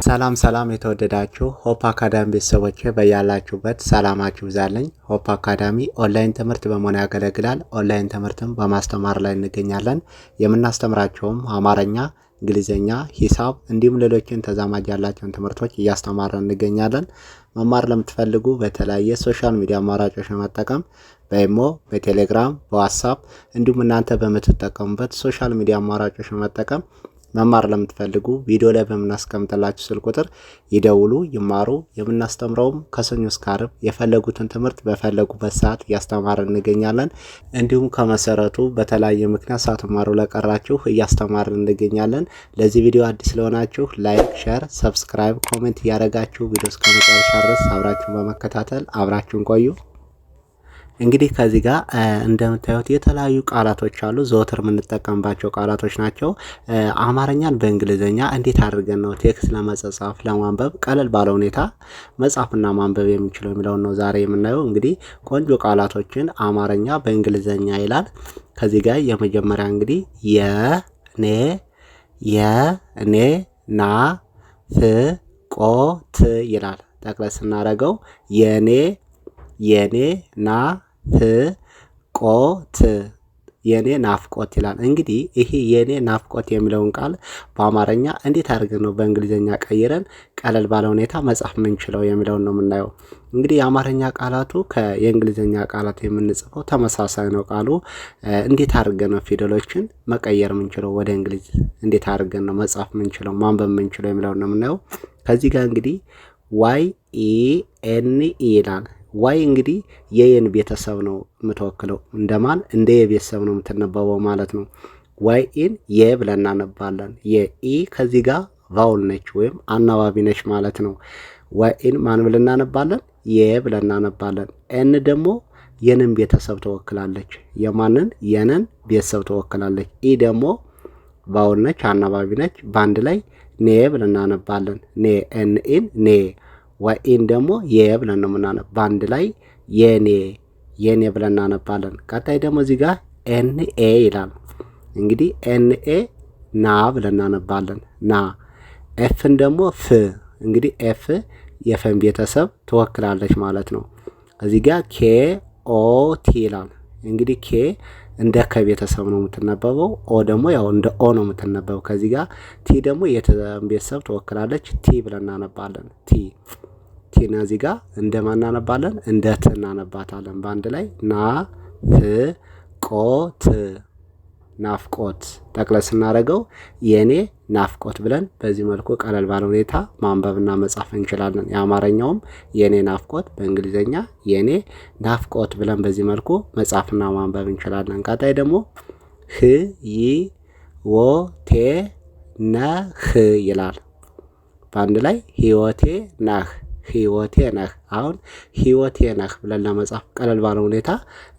ሰላም የተወደዳችሁ ሆፕ አካዳሚ ቤተሰቦች በያላችሁበት ሰላማችሁ ይብዛልኝ። ሆፕ አካዳሚ ኦንላይን ትምህርት በመሆን ያገለግላል። ኦንላይን ትምህርትም በማስተማር ላይ እንገኛለን። የምናስተምራቸውም አማርኛ፣ እንግሊዝኛ፣ ሂሳብ እንዲሁም ሌሎችን ተዛማጅ ያላቸውን ትምህርቶች እያስተማረን እንገኛለን። መማር ለምትፈልጉ በተለያየ ሶሻል ሚዲያ አማራጮች በመጠቀም በኢሞ፣ በቴሌግራም፣ በዋትስአፕ እንዲሁም እናንተ በምትጠቀሙበት ሶሻል ሚዲያ አማራጮች በመጠቀም መማር ለምትፈልጉ ቪዲዮ ላይ በምናስቀምጥላችሁ ስልክ ቁጥር ይደውሉ፣ ይማሩ። የምናስተምረውም ከሰኞ እስከ ዓርብ የፈለጉትን ትምህርት በፈለጉበት ሰዓት እያስተማርን እንገኛለን። እንዲሁም ከመሰረቱ በተለያየ ምክንያት ሳትማሩ ለቀራችሁ እያስተማርን እንገኛለን። ለዚህ ቪዲዮ አዲስ ለሆናችሁ ላይክ፣ ሼር፣ ሰብስክራይብ፣ ኮሜንት እያደረጋችሁ ቪዲዮ እስከ መጨረሻ ድረስ አብራችሁን በመከታተል አብራችሁን ቆዩ። እንግዲህ ከዚህ ጋር እንደምታዩት የተለያዩ ቃላቶች አሉ። ዘወትር የምንጠቀምባቸው ቃላቶች ናቸው። አማርኛን በእንግሊዝኛ እንዴት አድርገን ነው ቴክስት ለመጻፍ ለማንበብ ቀለል ባለ ሁኔታ መጻፍና ማንበብ የምንችለው የሚለውን ነው ዛሬ የምናየው። እንግዲህ ቆንጆ ቃላቶችን አማርኛ በእንግሊዝኛ ይላል። ከዚህ ጋር የመጀመሪያ እንግዲህ የኔ ናፍቆት ይላል። ጠቅለል ስናደርገው የኔ ናፍቆት የኔ ናፍቆት ይላል። እንግዲህ ይሄ የኔ ናፍቆት የሚለውን ቃል በአማርኛ እንዴት አድርገን ነው በእንግሊዝኛ ቀይረን ቀለል ባለ ሁኔታ መጻፍ የምንችለው የሚለውን ነው የምናየው። እንግዲህ የአማርኛ ቃላቱ ከየእንግሊዝኛ ቃላት የምንጽፈው ተመሳሳይ ነው። ቃሉ እንዴት አድርገን ነው ፊደሎችን መቀየር የምንችለው ወደ እንግሊዝ እንዴት አድርገን ነው መጻፍ የምንችለው ማንበብ የምንችለው የሚለውን ነው የምናየው። ከዚህ ጋር እንግዲህ YENE ይላል። ዋይ እንግዲህ የየን ቤተሰብ ነው የምትወክለው። እንደማን እንደ የቤተሰብ ነው የምትነበበው ማለት ነው። ዋይን የ ብለን እናነባለን። የኢ ከዚህ ጋር ቫውል ነች ወይም አናባቢ ነች ማለት ነው። ዋይን ማን ብለን እናነባለን? የ ብለን እናነባለን። ኤን ደግሞ የንን ቤተሰብ ትወክላለች። የማንን? የነን ቤተሰብ ትወክላለች። ኢ ደግሞ ቫውል ነች አናባቢ ነች። በአንድ ላይ ኔ ብለን እናነባለን። ኔ ኤን ኔ ዋይን ደግሞ የ ብለን ነው የምናነብ። በአንድ ላይ የኔ ብለን እናነባለን። ቀጣይ ደግሞ እዚህ ጋር ኤንኤ ይላል። እንግዲህ ኤንኤ ና ብለን እናነባለን። ና ኤፍን ደግሞ ፍ እንግዲህ ኤፍ የፈን ቤተሰብ ትወክላለች ማለት ነው። እዚህ ጋር KOT ይላል። እንግዲህ ኬ እንደ ከቤተሰብ ነው የምትነበበው። ኦ ደግሞ ያው እንደ ኦ ነው የምትነበበው። ከዚህ ጋር ቲ ደግሞ ቤተሰብ ትወክላለች። ቲ ብለን እናነባለን። ቲና እዚህ ጋር እንደማን እናነባለን? እንደ ት እናነባታለን። በአንድ ላይ ናፍቆት ጠቅለል ስናደርገው የኔ ናፍቆት ብለን በዚህ መልኩ ቀለል ባለ ሁኔታ ማንበብና መጻፍ እንችላለን። የአማርኛውም የኔ ናፍቆት፣ በእንግሊዝኛ የኔ ናፍቆት ብለን በዚህ መልኩ መጻፍና ማንበብ እንችላለን። ቀጣይ ደግሞ ህይወቴ ነህ ይላል። በአንድ ላይ ህይወቴ ነህ። አሁን ህይወቴ ነህ ብለን ለመጻፍ ቀለል ባለ ሁኔታ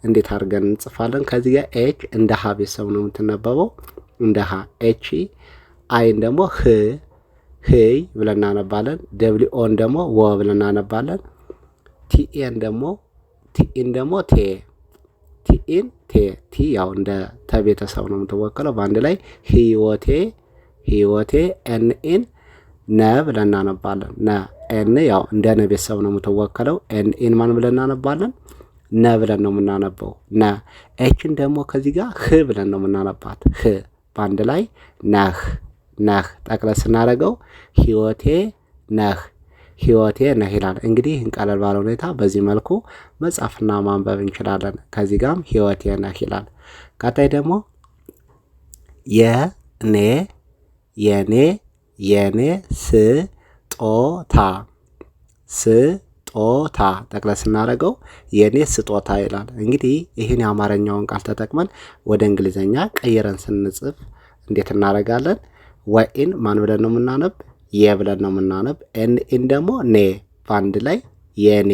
እንዴት አድርገን እንጽፋለን? ከዚህ ጋር ኤች እንደ ሀ ቤተሰብ ነው የምትነበበው። እንደ ሀ ኤች አይን ደግሞ ህይ ብለን እናነባለን። ደብሊኦን ደግሞ ወ ብለን እናነባለን። ቲኢን ደግሞ ቴ ቲ ያው እንደ ተቤተሰብ ነው የምትወከለው። በአንድ ላይ ህይወቴ ኤንኢን ነ ብለን እናነባለን። ነ ኤን ያው እንደ ነ ቤተሰብ ነው የምትወከለው። ኤን ማን ብለን እናነባለን? ነ ብለን ነው የምናነበው። ነ ኤችን ደግሞ ከዚህ ጋር ህ ብለን ነው የምናነባት። ህ በአንድ ላይ ነህ። ጠቅለል ስናደርገው ህይወቴ ነህ ይላል። እንግዲህ ይህን ቀለል ባለ ሁኔታ በዚህ መልኩ መጻፍና ማንበብ እንችላለን። ከዚህ ጋርም ህይወቴ ነህ ይላል። ቀጣይ ደግሞ የኔ ስጦታ ጠቅለል ስናደርገው የኔ ስጦታ ይላል። እንግዲህ ይህን የአማርኛውን ቃል ተጠቅመን ወደ እንግሊዝኛ ቀይረን ስንጽፍ እንዴት እናደርጋለን? ዋይን ማን ብለን ነው የምናነብ? የ ብለን ነው የምናነብ። ኤን ደግሞ ኔ በአንድ ላይ የኔ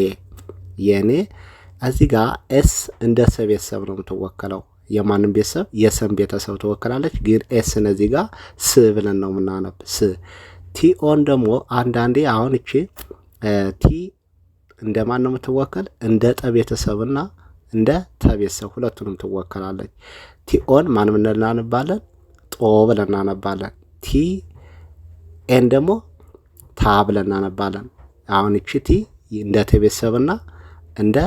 እዚህ ጋር ኤስ እንደ ሰ ቤተሰብ ነው የምትወከለው። የማንም ቤተሰብ? የሰን ቤተሰብ ትወክላለች። ግን ኤስን እዚህ ጋር ስ ብለን ነው የምናነብ። ቲኦን ደግሞ አንዳንዴ አሁን እቺ ቲ እንደማን ነው የምትወከል? እንደ ጠ ቤተሰብና እንደ ተ ቤተሰብ ሁለቱንም ትወከላለች። ቲኦን ማን ብለን እናነባለን? ጦ ብለን እናነባለን። ቲ ኤን ደግሞ ታ ብለን እናነባለን። አሁን እቺ ቲ እንደ ተ ቤተሰብና እንደ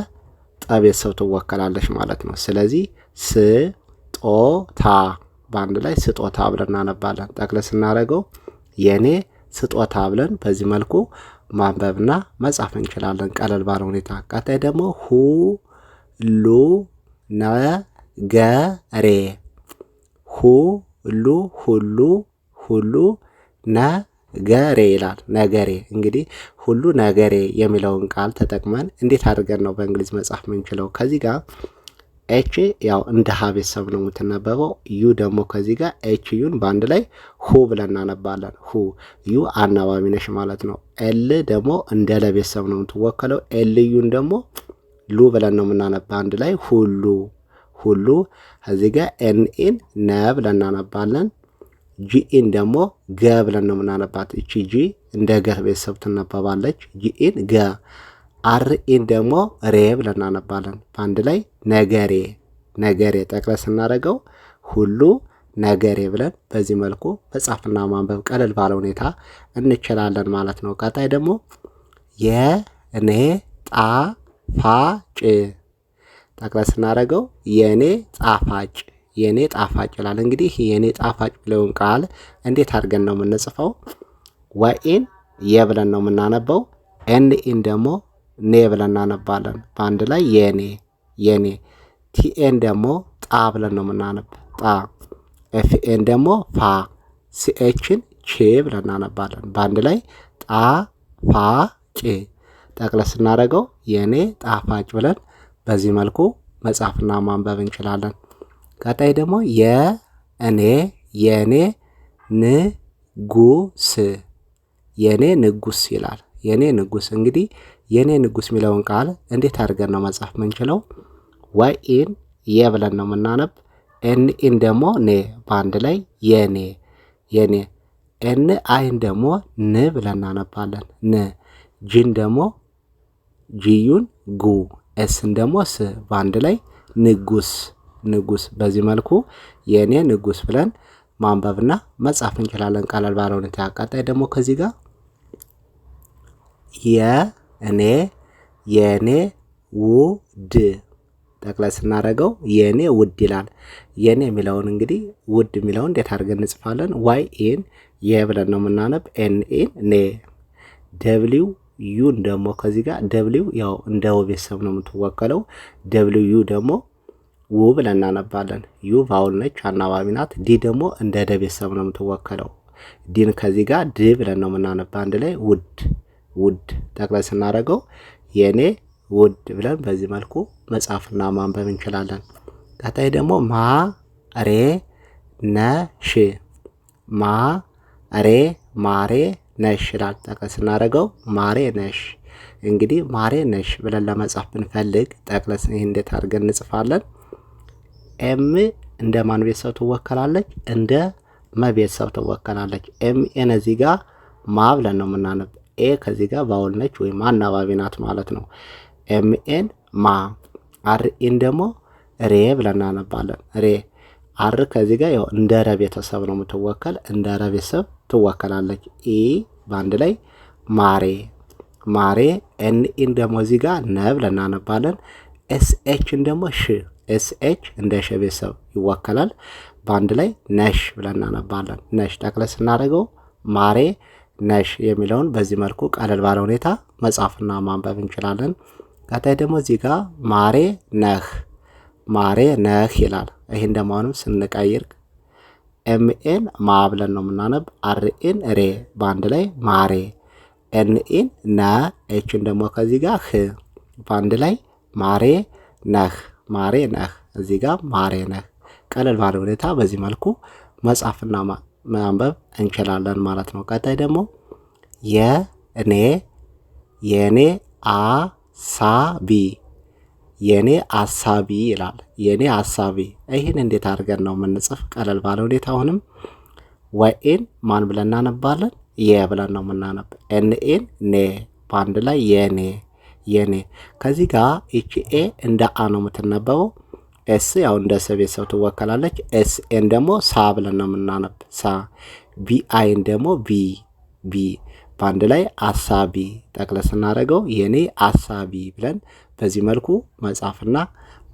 ጠ ቤተሰብ ትወከላለች ማለት ነው። ስለዚህ ስጦታ በአንድ ላይ ስጦታ ብለን እናነባለን። ጠቅለል ስናደርገው የኔ ስጦታ ብለን በዚህ መልኩ ማንበብና መጻፍ እንችላለን ቀለል ባለ ሁኔታ። ቀጣይ ደግሞ ሁሉ ነገሬ ሁሉ ነገሬ ይላል። ነገሬ እንግዲህ ሁሉ ነገሬ የሚለውን ቃል ተጠቅመን እንዴት አድርገን ነው በእንግሊዝ መጻፍ የምንችለው? ከዚህ ጋር ኤች ያው እንደ ሀ ቤተሰብ ነው የምትነበበው። ዩ ደግሞ ከዚህ ጋር ኤች ዩን በአንድ ላይ ሁ ብለን እናነባለን። ሁ ዩ አናባቢ ነሽ ማለት ነው። ኤል ደግሞ እንደ ለ ቤተሰብ ነው የምትወከለው። ኤል ዩን ደግሞ ሉ ብለን ነው የምናነባ አንድ ላይ ሁሉ። ከዚህ ጋር ኤንኢን ነ ብለን እናነባለን። ጂኢን ደግሞ ገ ብለን ነው የምናነባት። እቺ ጂ እንደ ገ ቤተሰብ ትነበባለች። ጂኢን ገ። አርኢን ደግሞ ሬ ብለን እናነባለን። በአንድ ላይ ነገሬ። ጠቅለል ስናደርገው ሁሉ ነገሬ ብለን በዚህ መልኩ መጻፍና ማንበብ ቀለል ባለ ሁኔታ እንችላለን ማለት ነው። ቀጣይ ደግሞ የኔ ጣፋጭ። ጠቅለል ስናደርገው የኔ ጣፋጭ ይላል። እንግዲህ የኔ ጣፋጭ ብለውን ቃል እንዴት አድርገን ነው የምንጽፈው? ዋይን የ ብለን ነው የምናነበው። ኤንኢን ደግሞ ኔ ብለን እናነባለን። በአንድ ላይ የኔ። ቲኤን ደግሞ ጣ ብለን ነው የምናነብ ጣ። ኤፍኤን ደግሞ ፋ። ሲኤችን ቼ ብለን እናነባለን። በአንድ ላይ ጣፋጭ። ጠቅለል ስናደርገው የኔ ጣፋጭ ብለን በዚህ መልኩ መጻፍና ማንበብ እንችላለን። ቀጣይ ደግሞ የኔ ንጉስ ይላል። የኔ ንጉስ እንግዲህ የኔ ንጉስ የሚለውን ቃል እንዴት አድርገን ነው መጻፍ የምንችለው? ዋይኢን የ ብለን ነው የምናነብ። ኤንኢን ደግሞ ኔ በአንድ ላይ የኔ። ኤን አይን ደግሞ ን ብለን እናነባለን። ን ጂን ደግሞ ጂዩን ጉ። ኤስን ደግሞ ስ በአንድ ላይ ንጉስ። በዚህ መልኩ የኔ ንጉስ ብለን ማንበብና መጻፍ እንችላለን ቀለል ባለ ሁኔታ። ቀጣይ ደግሞ ከዚህ ጋር የኔ ውድ። ጠቅለል ስናደርገው የኔ ውድ ይላል። የኔ የሚለውን እንግዲህ ውድ የሚለውን እንዴት አድርገን እንጽፋለን? ዋይ ኤን የ ብለን ነው የምናነብ። ኤንኤን ኔ። ደብሊው ዩን ደግሞ ከዚህ ጋር ደብሊው ያው እንደ ው ቤተሰብ ነው የምትወከለው። ደብሊው ዩ ደግሞ ው ብለን እናነባለን። ዩ ቫውል ነች አናባቢ ናት። ዲ ደግሞ እንደ ደ ቤተሰብ ነው የምትወከለው። ዲን ከዚህ ጋር ድ ብለን ነው የምናነባ አንድ ላይ ውድ። ጠቅለል ስናደርገው የኔ ውድ ብለን በዚህ መልኩ መጻፍና ማንበብ እንችላለን። ቀጣይ ደግሞ ማሬ ነሽ ይላል። ጠቅለል ስናደርገው ማሬ ነሽ። እንግዲህ ማሬ ነሽ ብለን ለመጻፍ ብንፈልግ ጠቅለል ይህ እንዴት አድርገን እንጽፋለን? ኤም እንደ ማን ቤተሰብ ትወከላለች? እንደ መ ቤተሰብ ትወከላለች። ኤምኤን እዚህ ጋር ማ ብለን ነው የምናነብ። ኤ ከዚህ ጋር ቫውል ነች ወይም አናባቢ ናት ማለት ነው። ኤምኤን ማ። አርኢን ደግሞ ሬ ብለን እናነባለን። ሬ። አር ከዚህ ጋር ያው እንደ ረ ቤተሰብ ነው የምትወከል። እንደ ረ ቤተሰብ ትወከላለች። ኢ በአንድ ላይ ማሬ። ኤንኢን ደግሞ እዚህ ጋር ነ ብለን እናነባለን። ኤስኤችን ደግሞ ሽ። ኤስኤች እንደ ሸ ቤተሰብ ይወከላል። በአንድ ላይ ነሽ ብለን እናነባለን። ነሽ። ጠቅለል ስናደርገው ማሬ ነሽ የሚለውን በዚህ መልኩ ቀለል ባለ ሁኔታ መጻፍና ማንበብ እንችላለን። ቀጣይ ደግሞ እዚህ ጋር ማሬ ነህ ይላል። ይህን ደግሞ አሁንም ስንቀይር ኤምኤን ማ ብለን ነው የምናነብ። አርኤን ሬ በአንድ ላይ ማሬ። ኤንኤን ነ። ኤችን ደግሞ ከዚህ ጋር ህ በአንድ ላይ ማሬ ነህ። እዚህ ጋር ማሬ ነህ። ቀለል ባለ ሁኔታ በዚህ መልኩ መጻፍና ማንበብ እንችላለን ማለት ነው። ቀጣይ ደግሞ የኔ አሳቢ ይላል። የኔ አሳቢ። ይህን እንዴት አድርገን ነው የምንጽፍ? ቀለል ባለ ሁኔታ አሁንም ዋይኤን ማን ብለን እናነባለን? የ ብለን ነው የምናነብ። ኤንኤን ኔ በአንድ ላይ የኔ። ከዚህ ጋር ኤች ኤ እንደ አ ነው የምትነበበው። ኤስ ያው እንደ ሰ ቤተሰብ ትወከላለች። ኤስ ኤን ደግሞ ሳ ብለን ነው የምናነብ። ሳ። ቢ አይን ደግሞ ቢ። በአንድ ላይ አሳቢ ጠቅለል ስናደርገው የኔ አሳቢ ብለን በዚህ መልኩ መጻፍና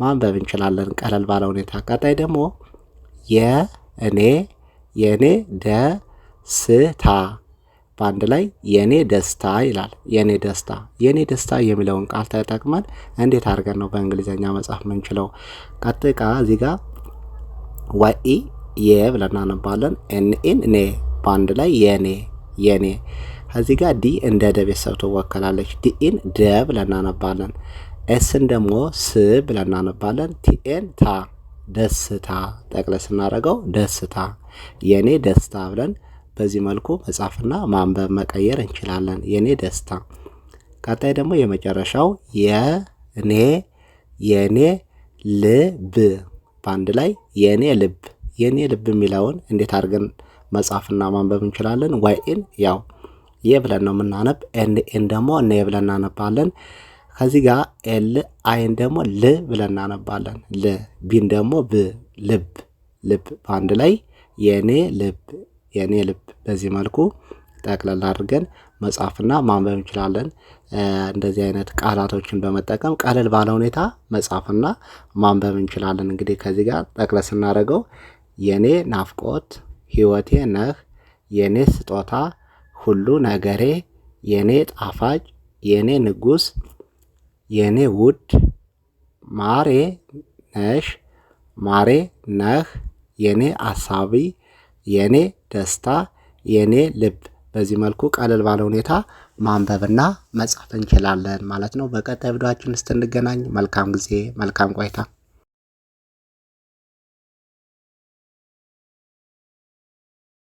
ማንበብ እንችላለን ቀለል ባለ ሁኔታ። ቀጣይ ደግሞ የኔ ደስታ በአንድ ላይ የኔ ደስታ ይላል። የኔ ደስታ የሚለውን ቃል ተጠቅመን እንዴት አድርገን ነው በእንግሊዘኛ መጻፍ የምንችለው? ቀጥታ እዚህ ጋር ዋኢ ብለን እናነባለን። ኤንኤን ኔ በአንድ ላይ የኔ። ከዚህ ጋር ዲ እንደ ደ ቤተሰብ ትወከላለች። ዲኢን ደ ብለን እናነባለን። ኤስን ደግሞ ስ ብለን እናነባለን። ቲኤን ታ ደስታ ጠቅለል ስናደርገው ደስታ የኔ ደስታ ብለን በዚህ መልኩ መጻፍና ማንበብ መቀየር እንችላለን። የኔ ደስታ። ቀጣይ ደግሞ የመጨረሻው የኔ ልብ በአንድ ላይ የኔ ልብ የሚለውን እንዴት አድርገን መጻፍና ማንበብ እንችላለን? ዋይኤን ያው ብለን ነው የምናነብ። ኤን ደግሞ ብለን እናነባለን። ከዚህ ጋር ኤል አይን ደግሞ ል ብለን እናነባለን። ቢን ደግሞ ልብ በአንድ ላይ የኔ ልብ። በዚህ መልኩ ጠቅለል አድርገን መጻፍና ማንበብ እንችላለን። እንደዚህ አይነት ቃላቶችን በመጠቀም ቀለል ባለ ሁኔታ መጻፍና ማንበብ እንችላለን። እንግዲህ ከዚህ ጋር ጠቅለል ስናደርገው የኔ ናፍቆት ሕይወቴ ነህ፣ የኔ ስጦታ ሁሉ ነገሬ፣ የኔ ጣፋጭ፣ የኔ ንጉስ፣ የኔ ውድ፣ ማሬ ነህ፣ የኔ አሳቢ፣ የኔ ደስታ፣ የኔ ልብ። በዚህ መልኩ ቀለል ባለ ሁኔታ ማንበብና መጻፍ እንችላለን ማለት ነው። በቀጣይ ቪዲዮአችን እስክንገናኝ መልካም ጊዜ፣ መልካም ቆይታ።